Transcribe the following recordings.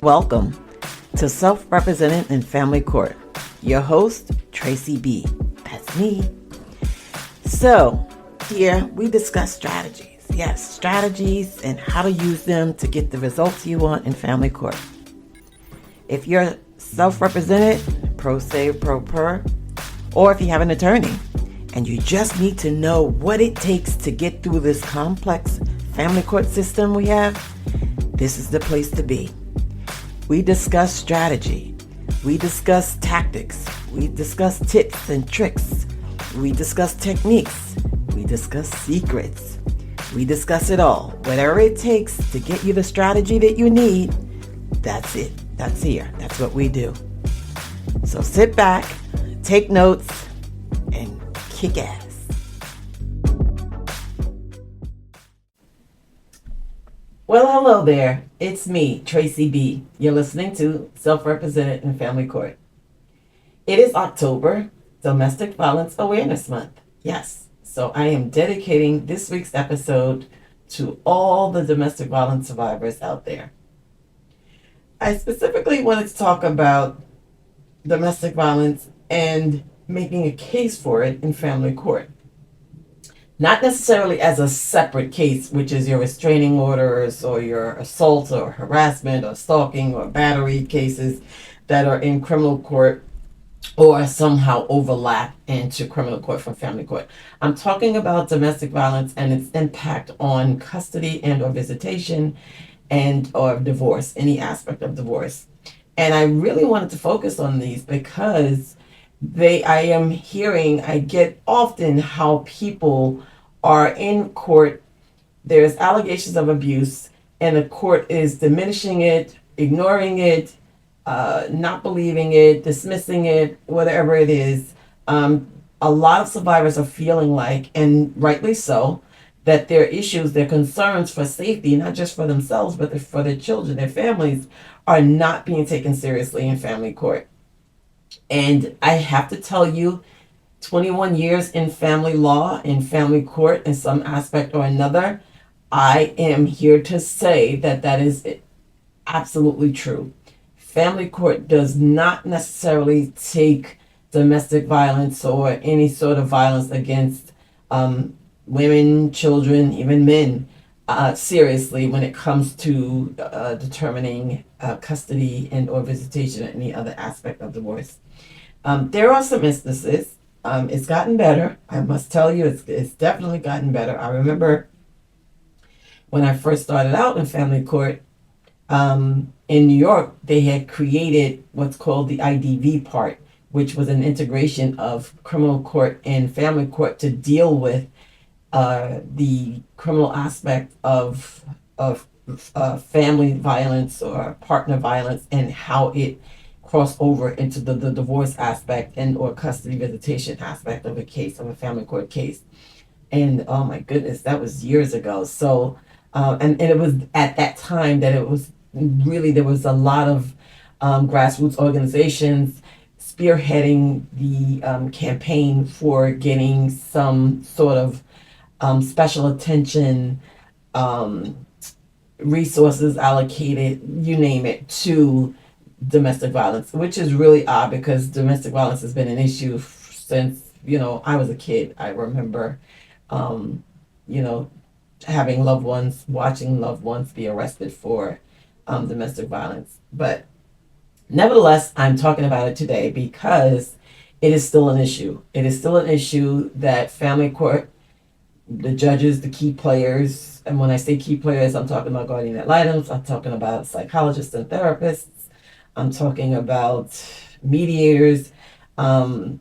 Welcome to Self-Represented in Family Court. Your host, Tracey Bee. That's me. So, here we discuss strategies. Yes, strategies and how to use them to get the results you want in family court. If you're self-represented, pro se, pro per, or if you have an attorney and you just need to know what it takes to get through this complex family court system we have, this is the place to be. We discuss strategy. We discuss tactics. We discuss tips and tricks. We discuss techniques. We discuss secrets. We discuss it all. Whatever it takes to get you the strategy that you need, that's it. That's here. That's what we do. So sit back, take notes, and kick ass. Well, hello there. It's me, Tracey Bee. You're listening to Self-Represented in Family Court. It is October, Domestic Violence Awareness Month. Yes, so I am dedicating this week's episode to all the domestic violence survivors out there. I specifically wanted to talk about domestic violence and making a case for it in family court. Not necessarily as a separate case, which is your restraining orders or your assault or harassment or stalking or battery cases that are in criminal court or somehow overlap into criminal court from family court. I'm talking about domestic violence and its impact on custody and or visitation and or divorce, any aspect of divorce. And I really wanted to focus on these because I get often how people are in court, there's allegations of abuse, and the court is diminishing it, ignoring it, not believing it, dismissing it, whatever it is. A lot of survivors are feeling like, and rightly so, that their issues, their concerns for safety, not just for themselves, but for their children, their families, are not being taken seriously in family court. And I have to tell you, 21 years in family law, in family court, in some aspect or another, I am here to say that is absolutely true. Family court does not necessarily take domestic violence or any sort of violence against women, children, even men seriously when it comes to determining custody and or visitation or any other aspect of divorce. There are some instances. It's gotten better. I must tell you, it's definitely gotten better. I remember when I first started out in family court in New York, they had created what's called the IDV part, which was an integration of criminal court and family court to deal with the criminal aspect of family violence or partner violence and how it cross over into the divorce aspect and or custody visitation aspect of a case, of a family court case. And oh my goodness, that was years ago. So and it was at that time that it was really, there was a lot of grassroots organizations spearheading the campaign for getting some sort of special attention, resources allocated, you name it, to domestic violence, which is really odd because domestic violence has been an issue since, I was a kid. I remember, having loved ones, watching loved ones be arrested for domestic violence. But nevertheless, I'm talking about it today because it is still an issue. It is still an issue that family court, the judges, the key players, and when I say key players, I'm talking about guardian ad litem, I'm talking about psychologists and therapists, I'm talking about mediators, and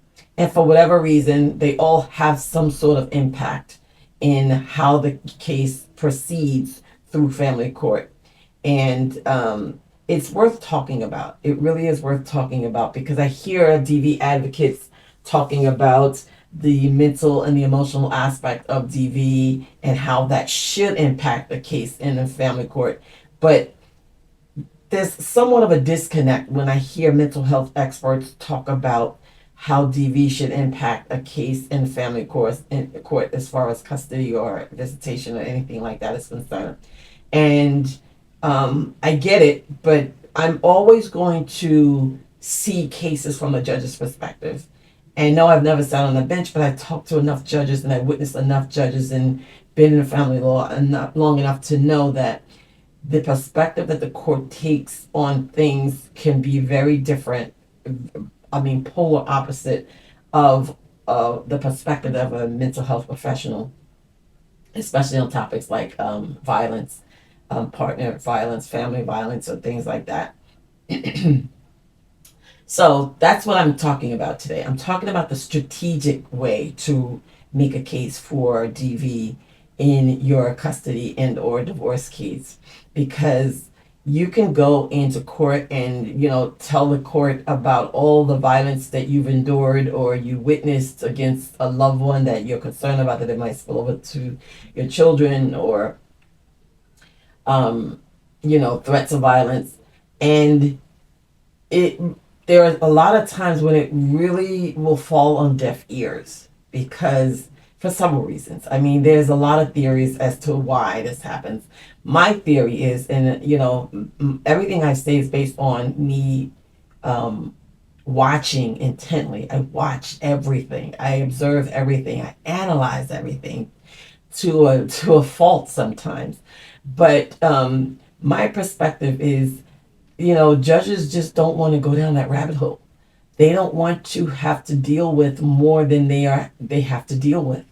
for whatever reason, they all have some sort of impact in how the case proceeds through family court. And it's worth talking about. It really is worth talking about because I hear DV advocates talking about the mental and the emotional aspect of DV and how that should impact the case in a family court. But there's somewhat of a disconnect when I hear mental health experts talk about how DV should impact a case in family court as far as custody or visitation or anything like that is concerned. And I get it, but I'm always going to see cases from the judge's perspective. And no, I've never sat on a bench, but I talked to enough judges and I witnessed enough judges and been in family law enough, long enough to know that the perspective that the court takes on things can be very different. I mean, polar opposite of the perspective of a mental health professional, especially on topics like violence, partner violence, family violence, or things like that. So that's what I'm talking about today. I'm talking about the strategic way to make a case for DV in your custody and or divorce case, because you can go into court and tell the court about all the violence that you've endured or you witnessed against a loved one that you're concerned about that it might spill over to your children, or threats of violence. And it there are a lot of times when it really will fall on deaf ears, because for several reasons. I mean, there's a lot of theories as to why this happens. My theory is, and everything I say is based on me watching intently. I watch everything. I observe everything. I analyze everything to a fault sometimes. But my perspective is, judges just don't want to go down that rabbit hole. They don't want to have to deal with more than they have to deal with,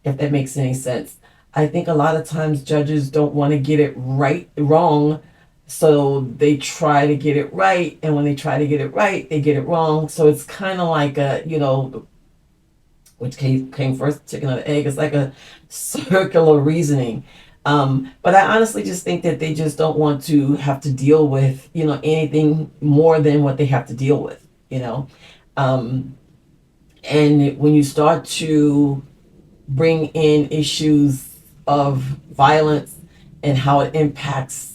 if that makes any sense. I think a lot of times judges don't want to get it wrong, so they try to get it right, and when they try to get it right, they get it wrong. So it's kind of like which came first, chicken or the egg. It's like a circular reasoning. But I honestly just think that they just don't want to have to deal with, anything more than what they have to deal with, Um, and when you start to bring in issues of violence and how it impacts,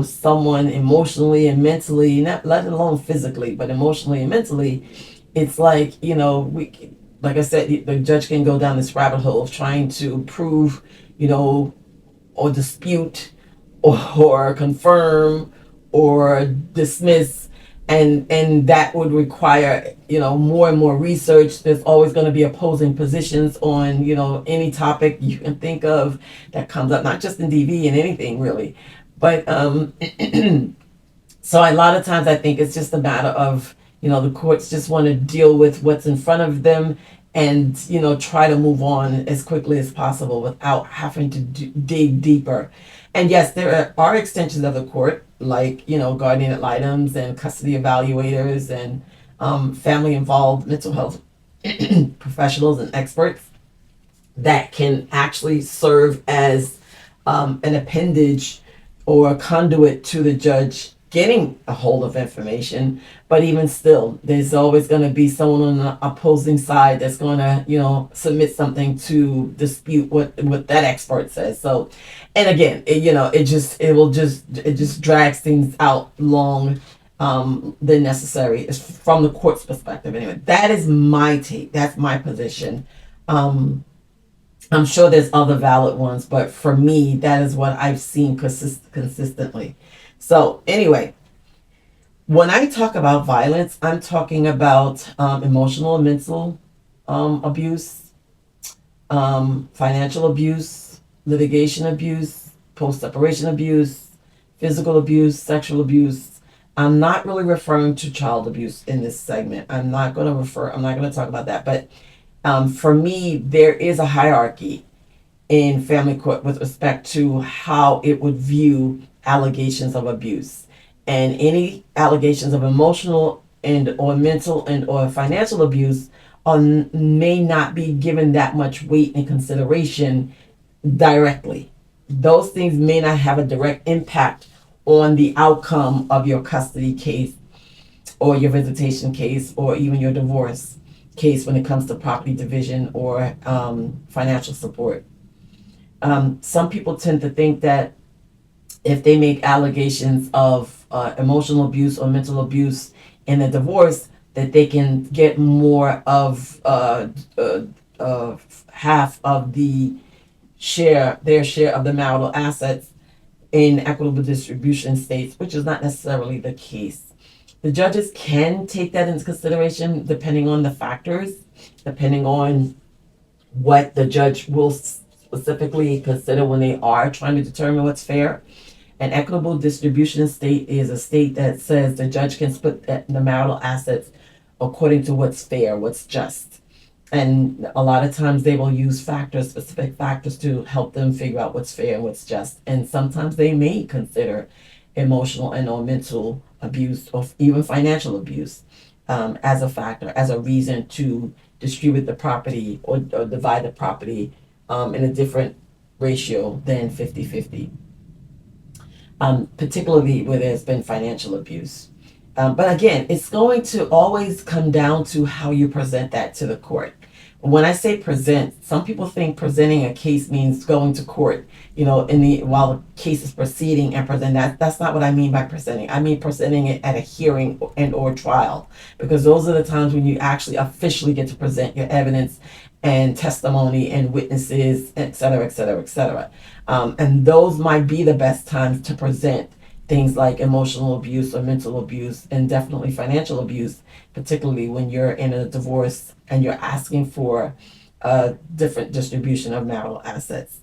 someone emotionally and mentally, not let alone physically, but emotionally and mentally, it's like, like I said, the judge can go down this rabbit hole of trying to prove, or dispute or confirm or dismiss, and that would require more and more research. There's always going to be opposing positions on any topic you can think of that comes up, not just in DV and anything really, but so a lot of times I think it's just a matter of, the courts just want to deal with what's in front of them and, try to move on as quickly as possible without having to dig deeper. And yes, there are extensions of the court, like, guardian ad litems and custody evaluators and family involved mental health professionals and experts that can actually serve as an appendage or a conduit to the judge getting a hold of information. But even still, there's always going to be someone on the opposing side that's going to submit something to dispute what that expert says. So, and again, it just drags things out long than necessary. It's from the court's perspective anyway. That is my take. That's my position. I'm sure there's other valid ones, but for me, that is what I've seen consistently. So anyway, when I talk about violence, I'm talking about emotional and mental abuse, financial abuse, litigation abuse, post-separation abuse, physical abuse, sexual abuse. I'm not really referring to child abuse in this segment. I'm not going to talk about that. But for me, there is a hierarchy in family court with respect to how it would view allegations of abuse. And any allegations of emotional and or mental and or financial abuse may not be given that much weight and consideration directly. Those things may not have a direct impact on the outcome of your custody case or your visitation case or even your divorce case when it comes to property division or financial support. Some people tend to think that if they make allegations of emotional abuse or mental abuse in a divorce, that they can get more of half of their share of the marital assets in equitable distribution states, which is not necessarily the case. The judges can take that into consideration depending on the factors, depending on what the judge will specifically consider when they are trying to determine what's fair. An equitable distribution state is a state that says the judge can split the marital assets according to what's fair, what's just. And a lot of times they will use factors, specific factors, to help them figure out what's fair and what's just. And sometimes they may consider emotional and or mental abuse or even financial abuse as a factor, as a reason to distribute the property or divide the property in a different ratio than 50-50, particularly where there's been financial abuse. But again, it's going to always come down to how you present that to the court. When I say present, some people think presenting a case means going to court, while the case is proceeding and present that. That's not what I mean by presenting. I mean presenting it at a hearing and or trial, because those are the times when you actually officially get to present your evidence and testimony and witnesses, et cetera, et cetera, et cetera. And those might be the best times to present things like emotional abuse or mental abuse, and definitely financial abuse, particularly when you're in a divorce and you're asking for a different distribution of marital assets.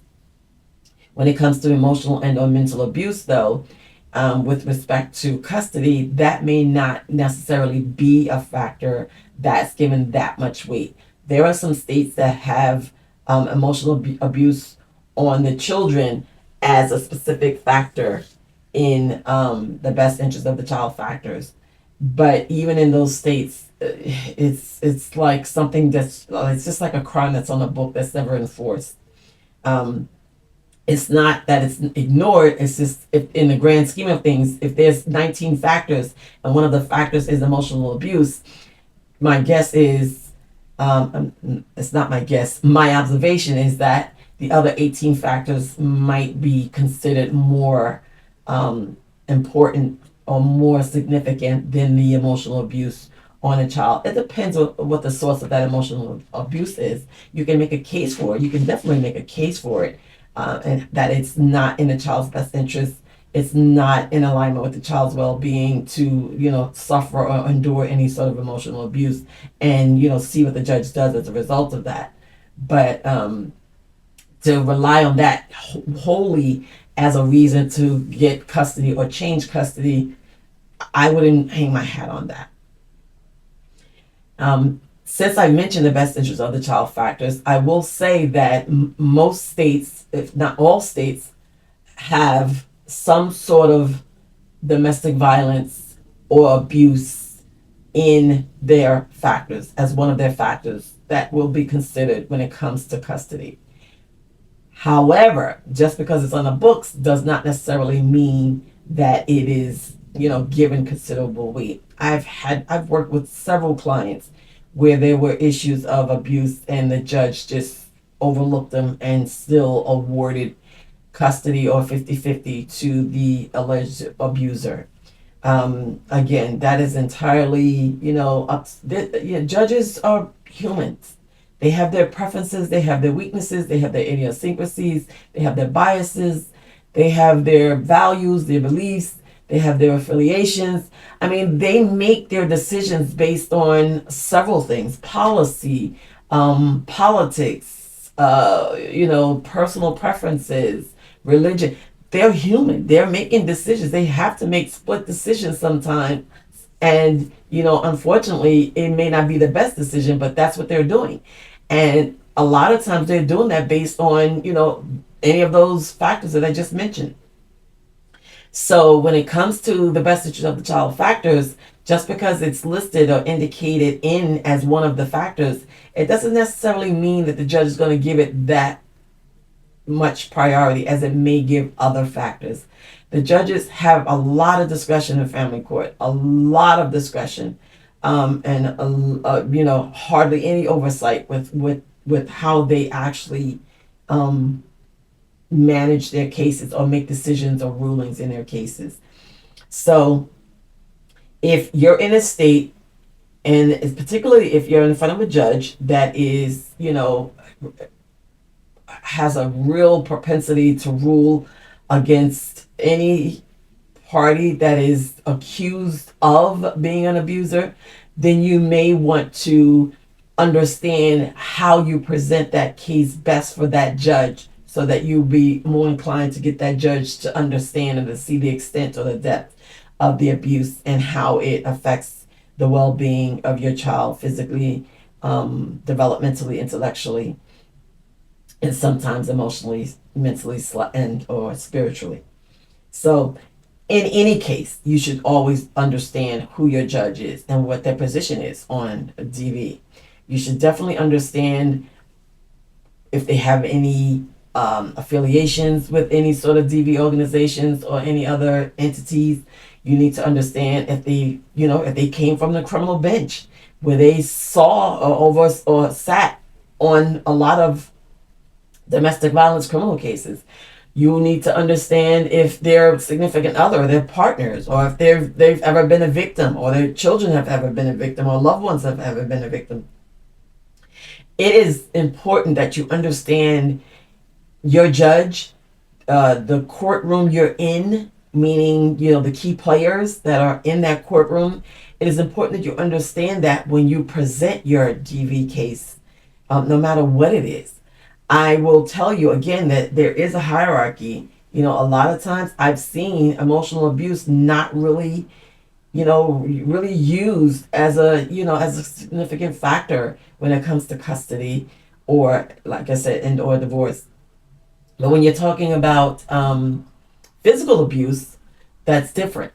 When it comes to emotional and or mental abuse, though, with respect to custody, that may not necessarily be a factor that's given that much weight. There are some states that have emotional abuse on the children as a specific factor in the best interest of the child factors. But even in those states, it's like something it's just like a crime that's on the book that's never enforced. It's not that it's ignored. It's just, if, in the grand scheme of things, if there's 19 factors and one of the factors is emotional abuse, my guess is, it's not my guess, my observation is that the other 18 factors might be considered more important or more significant than the emotional abuse on a child. It depends on what the source of that emotional abuse is. You can make a case for it. You can definitely make a case for it, and that it's not in the child's best interest. It's not in alignment with the child's well-being to, suffer or endure any sort of emotional abuse, and, see what the judge does as a result of that. But to rely on that wholly as a reason to get custody or change custody, I wouldn't hang my hat on that. Since I mentioned the best interest of the child factors, I will say that most states, if not all states, have some sort of domestic violence or abuse in their factors, as one of their factors that will be considered when it comes to custody. However, just because it's on the books does not necessarily mean that it is, given considerable weight. I've worked with several clients where there were issues of abuse and the judge just overlooked them and still awarded custody or 50-50 to the alleged abuser. Again, that is entirely, judges are humans. They have their preferences, they have their weaknesses, they have their idiosyncrasies, they have their biases, they have their values, their beliefs, they have their affiliations. I mean, they make their decisions based on several things: policy, politics, personal preferences, religion. They're human. They're making decisions. They have to make split decisions sometimes. And, unfortunately, it may not be the best decision, but that's what they're doing. And a lot of times they're doing that based on, any of those factors that I just mentioned. So when it comes to the best interest of the child factors, just because it's listed or indicated in as one of the factors, it doesn't necessarily mean that the judge is going to give it that much priority as it may give other factors. The judges have a lot of discretion in family court, a lot of discretion, and hardly any oversight with how they actually manage their cases or make decisions or rulings in their cases. So if you're in a state, and particularly if you're in front of a judge that is, has a real propensity to rule against any party that is accused of being an abuser, then you may want to understand how you present that case best for that judge, so that you'll be more inclined to get that judge to understand and to see the extent or the depth of the abuse and how it affects the well-being of your child physically, developmentally, intellectually, and sometimes emotionally, mentally, and or spiritually. So in any case, you should always understand who your judge is and what their position is on DV. You should definitely understand if they have any affiliations with any sort of DV organizations or any other entities. You need to understand if they, if they came from the criminal bench, where they saw or sat on a lot of domestic violence criminal cases. You need to understand if their significant other, their partners, or if they've ever been a victim, or their children have ever been a victim, or loved ones have ever been a victim. It is important that you understand your judge, the courtroom you're in, meaning, the key players that are in that courtroom. It is important that you understand that when you present your DV case, no matter what it is. I will tell you again that there is a hierarchy. A lot of times I've seen emotional abuse not really, really used as a significant factor when it comes to custody, or, like I said, and or divorce. But when you're talking about physical abuse, that's different.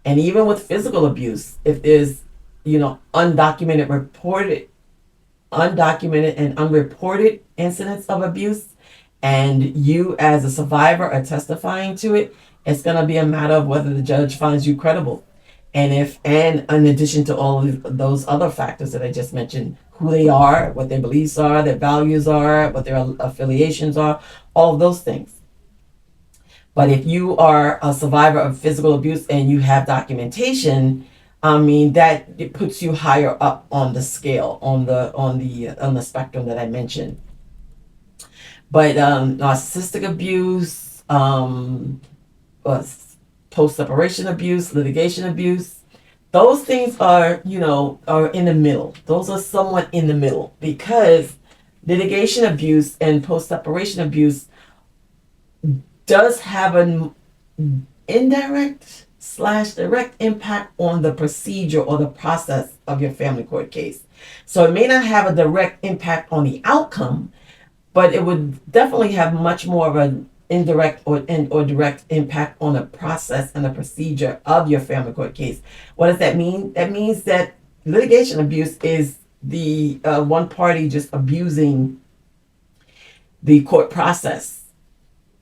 And even with physical abuse, if there's, undocumented and unreported incidents of abuse, and you as a survivor are testifying to it, it's going to be a matter of whether the judge finds you credible. And in addition to all of those other factors that I just mentioned, who they are, what their beliefs are, their values are, what their affiliations are, all of those things. But if you are a survivor of physical abuse and you have documentation, that it puts you higher up on the scale, on the spectrum that I mentioned. But narcissistic abuse, post-separation abuse, litigation abuse, those things are in the middle. Those are somewhat in the middle, because litigation abuse and post-separation abuse does have an indirect / direct impact on the procedure or the process of your family court case. So it may not have a direct impact on the outcome, but it would definitely have much more of an indirect or direct impact on the process and the procedure of your family court case. What does that mean? That means that litigation abuse is the one party just abusing the court process,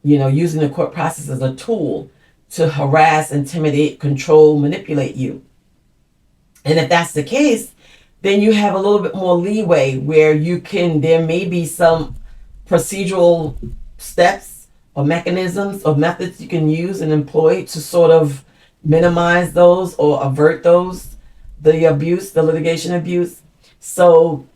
using the court process as a tool to harass, intimidate, control, manipulate you. And if that's the case, then you have a little bit more leeway where there may be some procedural steps or mechanisms or methods you can use and employ to sort of minimize those or avert the litigation abuse. So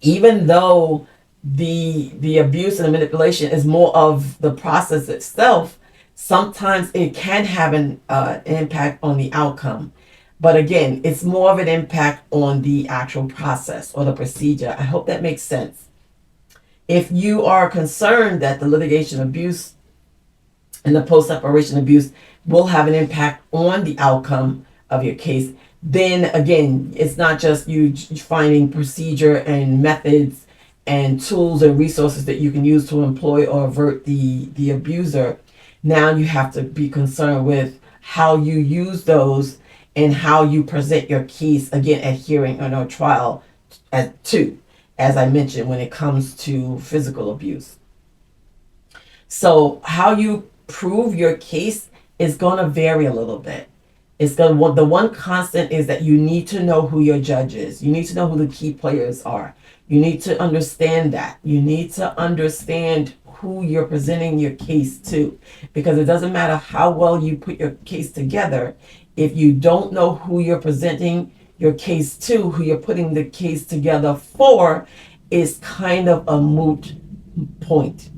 even though the abuse and the manipulation is more of the process itself, sometimes it can have an impact on the outcome. But again, it's more of an impact on the actual process or the procedure. I hope that makes sense. If you are concerned that the litigation abuse and the post-separation abuse will have an impact on the outcome of your case, then again, it's not just you finding procedure and methods and tools and resources that you can use to employ or avert the abuser. Now you have to be concerned with how you use those and how you present your case, again, at hearing or no trial, as I mentioned, when it comes to physical abuse. So how you prove your case is going to vary a little bit. The one constant is that you need to know who your judge is. You need to know who the key players are. You need to understand that. You need to understand who you're presenting your case to, because it doesn't matter how well you put your case together. If you don't know who you're presenting your case to, who you're putting the case together for, is kind of a moot point.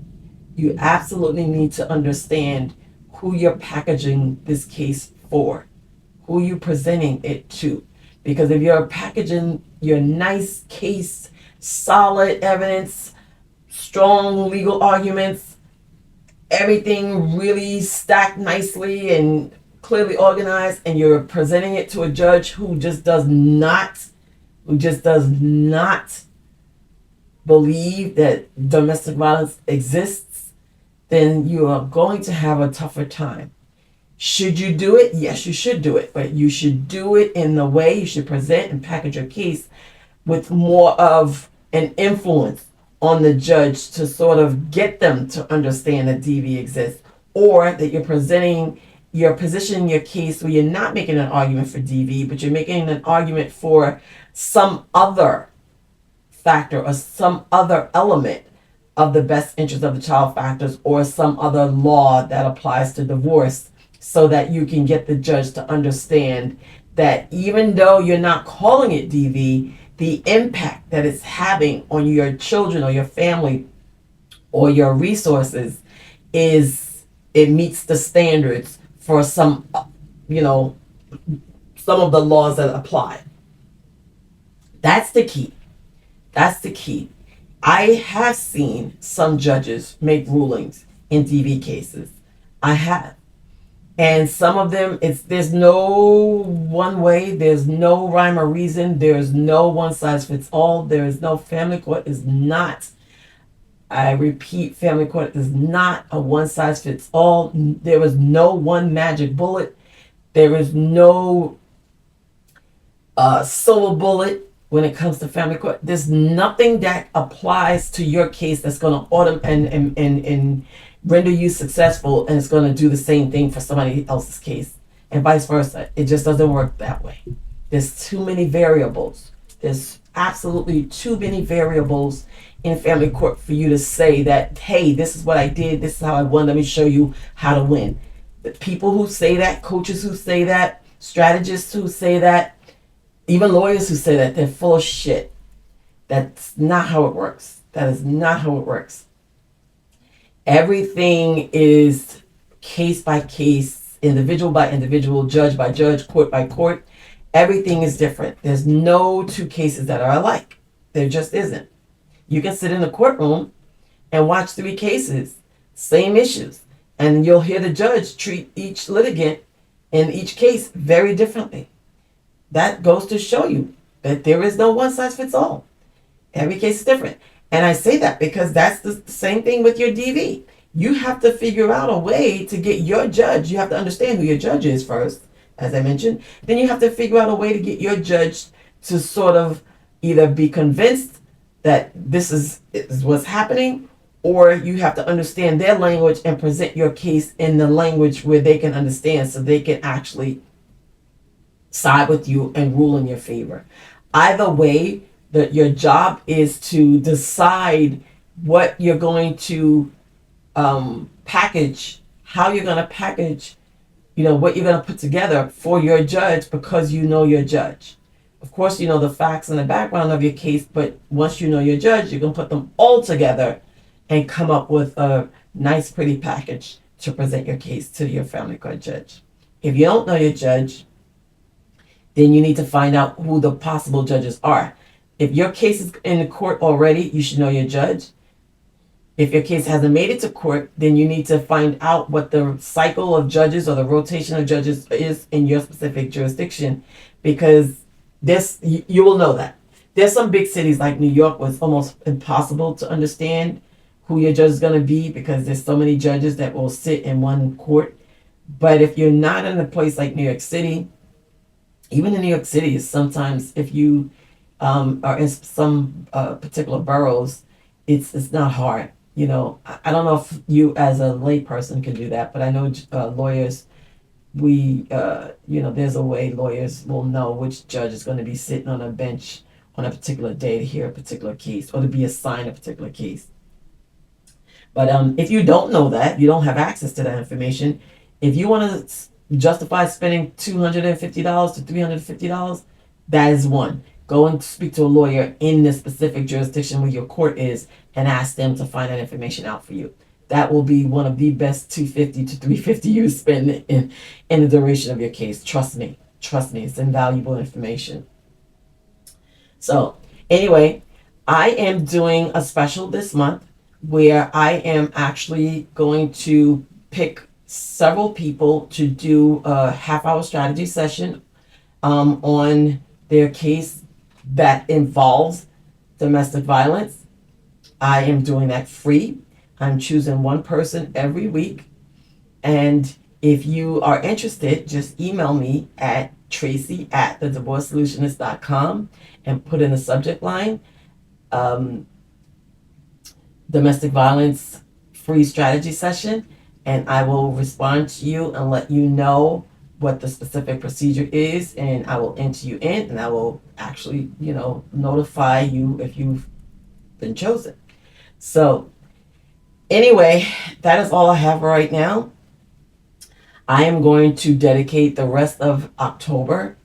You absolutely need to understand who you're packaging this case for, who you presenting it to. Because if you're packaging your nice case, solid evidence, strong legal arguments, everything really stacked nicely and clearly organized, and you're presenting it to a judge who just does not believe that domestic violence exists, then you are going to have a tougher time. Should you do it? Yes, you should do it, but you should do it in the way you should present and package your case with more of an influence on the judge to sort of get them to understand that DV exists, or that you're positioning your case where you're not making an argument for DV, but you're making an argument for some other factor or some other element of the best interest of the child factors, or some other law that applies to divorce, so that you can get the judge to understand that even though you're not calling it DV, the impact that it's having on your children or your family or your resources it meets the standards for some of the laws that apply. That's the key. That's the key. I have seen some judges make rulings in DV cases. I have. And some of them, there's no one way, there's no rhyme or reason, there's no one size fits all, there is no, family court is not, I repeat, family court is not a one size fits all. There is no one magic bullet. There is no silver bullet when it comes to family court. There's nothing that applies to your case that's going to and render you successful, and it's going to do the same thing for somebody else's case, and vice versa. It just doesn't work that way. There's too many variables. There's absolutely too many variables in family court for you to say that, hey, this is what I did, this is how I won, let me show you how to win. The people who say that, coaches who say that, strategists who say that, even lawyers who say that, they're full of shit. That's not how it works. That is not how it works. Everything is case by case, individual by individual, judge by judge, court by court. Everything is different. There's no two cases that are alike. There just isn't. You can sit in a courtroom and watch 3 cases, same issues, and you'll hear the judge treat each litigant in each case very differently. That goes to show you that there is no one size fits all. Every case is different. And I say that because that's the same thing with your DV. You have to figure out a way to get your judge. You have to understand who your judge is first, as I mentioned. Then you have to figure out a way to get your judge to sort of either be convinced that this is what's happening, or you have to understand their language and present your case in the language where they can understand, so they can actually side with you and rule in your favor. Either way, that your job is to decide what you're going to package, how you're going to package, what you're going to put together for your judge, because you know your judge. Of course, you know the facts and the background of your case, but once you know your judge, you can put them all together and come up with a nice, pretty package to present your case to your family court judge. If you don't know your judge, then you need to find out who the possible judges are. If your case is in the court already, you should know your judge. If your case hasn't made it to court, then you need to find out what the cycle of judges or the rotation of judges is in your specific jurisdiction, because you will know that. There's some big cities like New York where it's almost impossible to understand who your judge is going to be, because there's so many judges that will sit in one court. But if you're not in a place like New York City, even in New York City, sometimes if you are in some particular boroughs, it's not hard. I don't know if you as a lay person can do that, but I know lawyers, there's a way lawyers will know which judge is going to be sitting on a bench on a particular day to hear a particular case, or to be assigned a particular case. But if you don't know that, you don't have access to that information, if you want to justify spending $250 to $350, that is one. Go and speak to a lawyer in the specific jurisdiction where your court is and ask them to find that information out for you. that will be one of the best 250 to 350 you spend in the duration of your case. Trust me, it's invaluable information. So anyway, I am doing a special this month where I am actually going to pick several people to do a half-hour strategy session on their case that involves domestic violence. I am doing that free. I'm choosing one person every week. And if you are interested, just email me at Tracey@thedivorcesolutionist.com and put in the subject line, domestic violence free strategy session, and I will respond to you and let you know what the specific procedure is, and I will enter you in, and I will actually, notify you if you've been chosen. So anyway, that is all I have right now. I am going to dedicate the rest of October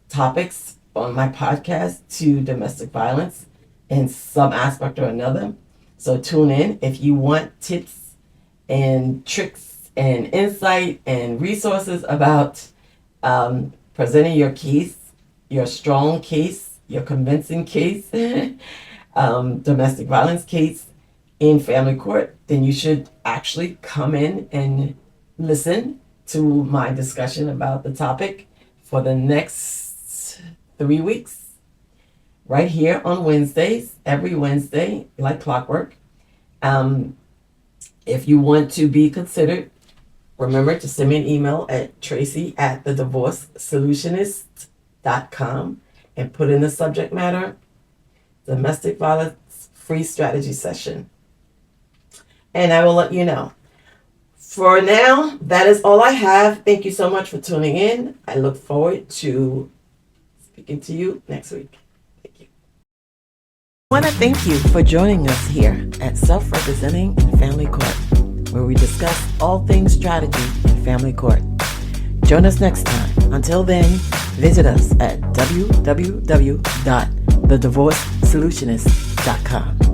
topics on my podcast to domestic violence in some aspect or another. So tune in if you want tips and tricks and insight and resources about presenting your case, your strong case, your convincing case, domestic violence case in family court, then you should actually come in and listen to my discussion about the topic for the next 3 weeks, right here on Wednesdays, every Wednesday, like clockwork. If you want to be considered, remember to send me an email at Tracey@thedivorcesolutionist.com and put in the subject matter, domestic violence free strategy session. And I will let you know. For now, that is all I have. Thank you so much for tuning in. I look forward to speaking to you next week. Thank you. I want to thank you for joining us here at Self-Representing in Family Court, where we discuss all things strategy in family court. Join us next time. Until then, visit us at www.thedivorcesolutionist.com.